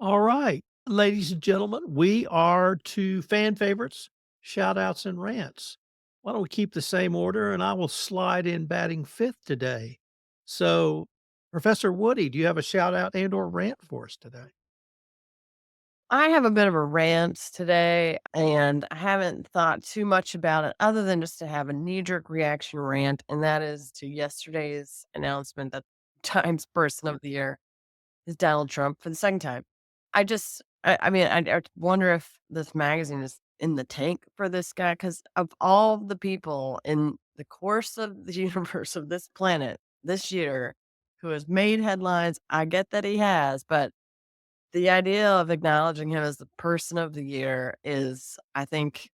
All right, ladies and gentlemen, we are to fan favorites, shout outs, and rants. Why don't we keep the same order and I will slide in batting fifth today. So, Professor Woody, do you have a shout out and or rant for us today? I have a bit of a rant today, and I haven't thought too much about it other than just to have a knee jerk reaction rant. And that is to yesterday's announcement that Times Person of the Year is Donald Trump for the second time. I wonder if this magazine is in the tank for this guy because of all the people in the course of the universe of this planet this year who has made headlines. I get that he has, but the idea of acknowledging him as the person of the year is, I think,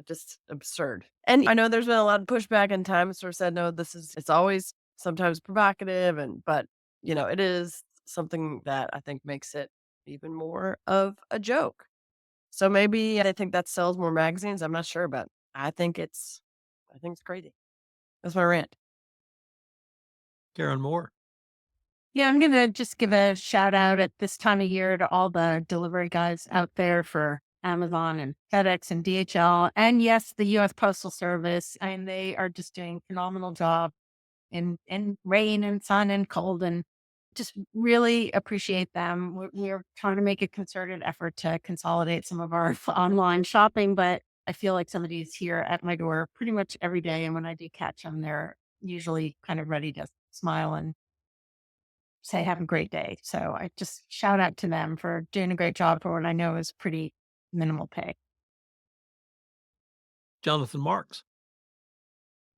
just absurd. And I know there's been a lot of pushback and time sort of said, no, it's always sometimes provocative but it is something that I think makes it even more of a joke. So maybe I think that sells more magazines. I'm not sure, but I think it's crazy. That's my rant. Karen Moore. Yeah, I'm gonna just give a shout out at this time of year to all the delivery guys out there for Amazon and FedEx and DHL, and yes, the U.S. Postal Service, and they are just doing a phenomenal job in rain and sun and cold, and just really appreciate them. We're trying to make a concerted effort to consolidate some of our online shopping, but I feel like somebody's here at my door pretty much every day, and when I do catch them, they're usually kind of ready to smile and say have a great day. So I just shout out to them for doing a great job for what I know is pretty minimal pay. Jonathan Marks.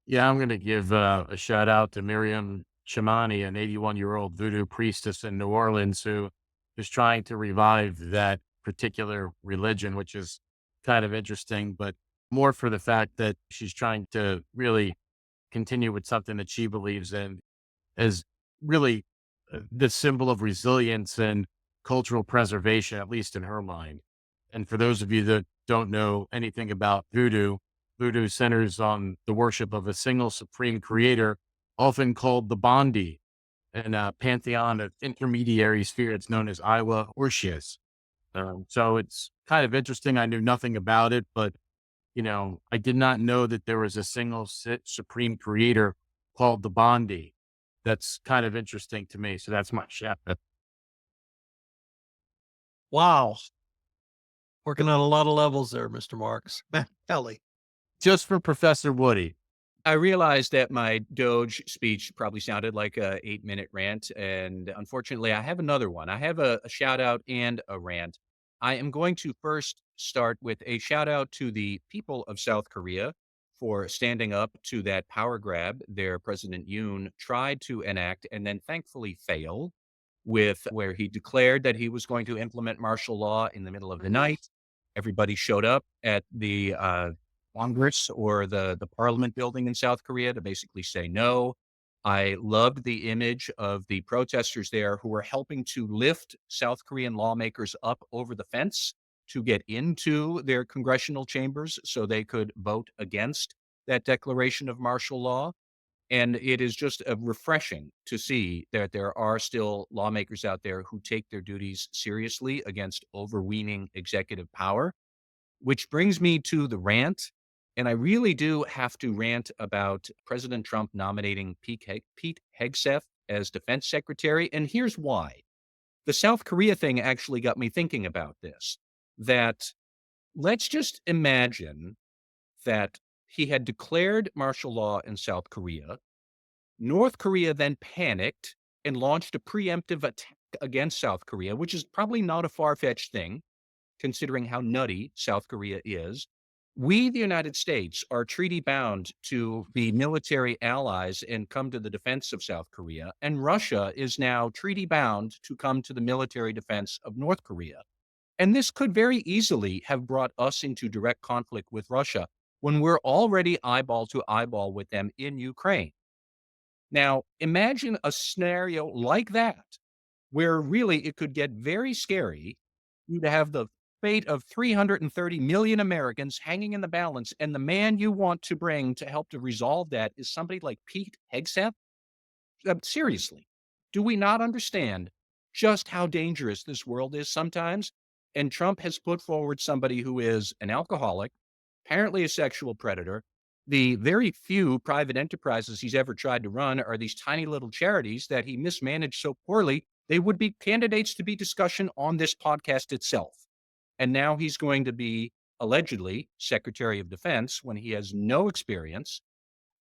Yeah, I'm going to give a shout out to Miriam Chamani, an 81-year-old voodoo priestess in New Orleans who is trying to revive that particular religion, which is kind of interesting, but more for the fact that she's trying to really continue with something that she believes in as really the symbol of resilience and cultural preservation, at least in her mind. And for those of you that don't know anything about voodoo, voodoo centers on the worship of a single supreme creator, often called the Bondi, and a pantheon of intermediary spirits known as Iwa or Shiz. So it's kind of interesting. I knew nothing about it, but I did not know that there was a single supreme creator called the Bondi. That's kind of interesting to me. So that's my shout. Wow. Working on a lot of levels there, Mr. Marks. Matt Kelly. Just for Professor Woody. I realized that my Doge speech probably sounded like a 8-minute rant, and unfortunately, I have another one. I have a shout out and a rant. I am going to first start with a shout out to the people of South Korea for standing up to that power grab their President Yoon tried to enact and then thankfully failed with where he declared that he was going to implement martial law in the middle of the night. Everybody showed up at the Congress or the parliament building in South Korea to basically say no. I loved the image of the protesters there who were helping to lift South Korean lawmakers up over the fence to get into their congressional chambers so they could vote against that declaration of martial law. And it is just refreshing to see that there are still lawmakers out there who take their duties seriously against overweening executive power, which brings me to the rant. And I really do have to rant about President Trump nominating Pete Hegseth as defense secretary. And here's why. The South Korea thing actually got me thinking about this, that let's just imagine that he had declared martial law in South Korea. North Korea then panicked and launched a preemptive attack against South Korea, which is probably not a far fetched thing considering how nutty South Korea is. We, the United States, are treaty bound to be military allies and come to the defense of South Korea. And Russia is now treaty bound to come to the military defense of North Korea. And this could very easily have brought us into direct conflict with Russia when we're already eyeball to eyeball with them in Ukraine. Now, imagine a scenario like that, where really it could get very scary. You'd have the fate of 330 million Americans hanging in the balance, and the man you want to bring to help to resolve that is somebody like Pete Hegseth. Seriously, do we not understand just how dangerous this world is sometimes. And Trump has put forward somebody who is an alcoholic, apparently a sexual predator. The very few private enterprises he's ever tried to run are these tiny little charities that he mismanaged so poorly, they would be candidates to be discussion on this podcast itself. And now he's going to be allegedly Secretary of Defense when he has no experience.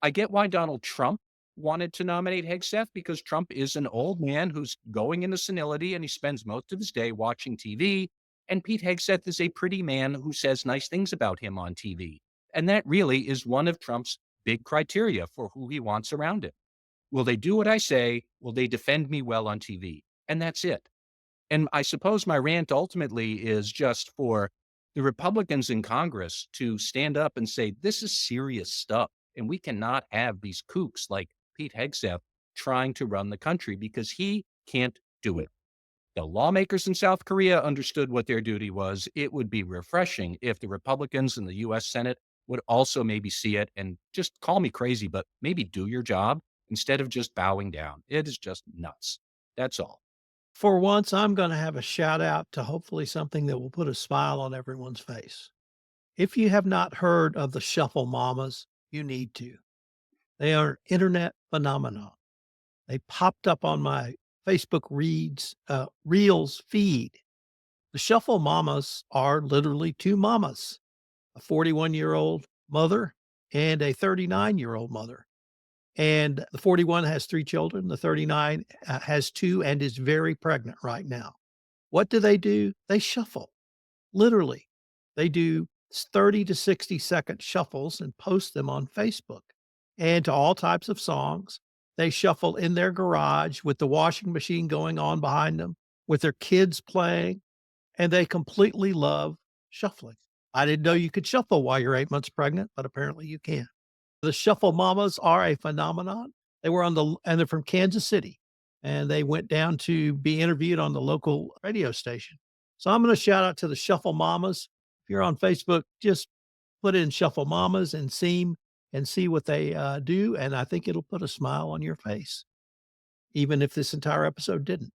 I get why Donald Trump wanted to nominate Hegseth because Trump is an old man who's going into senility and he spends most of his day watching TV. And Pete Hegseth is a pretty man who says nice things about him on TV. And that really is one of Trump's big criteria for who he wants around him. Will they do what I say? Will they defend me well on TV? And that's it. And I suppose my rant ultimately is just for the Republicans in Congress to stand up and say, this is serious stuff. And we cannot have these kooks like Pete Hegseth trying to run the country because he can't do it. The lawmakers in South Korea understood what their duty was. It would be refreshing if the Republicans in the US Senate would also maybe see it and just call me crazy, but maybe do your job instead of just bowing down. It is just nuts. That's all. For once, I'm going to have a shout out to hopefully something that will put a smile on everyone's face. If you have not heard of the Shuffle Mamas, you need to. They are an internet phenomenon. They popped up on my Facebook Reels feed. The Shuffle Mamas are literally two mamas, a 41-year-old mother and a 39-year-old mother. And the 41 has 3 children. The 39 has 2 and is very pregnant right now. What do? They shuffle. Literally, they do 30 to 60-second shuffles and post them on Facebook and to all types of songs. They shuffle in their garage with the washing machine going on behind them, with their kids playing, and they completely love shuffling. I didn't know you could shuffle while you're 8 months pregnant, but apparently you can. The Shuffle Mamas are a phenomenon. They're from Kansas City, and they went down to be interviewed on the local radio station. So I'm gonna shout out to the Shuffle Mamas. If you're on Facebook, just put in Shuffle Mamas and see what they, do, and I think it'll put a smile on your face, even if this entire episode didn't.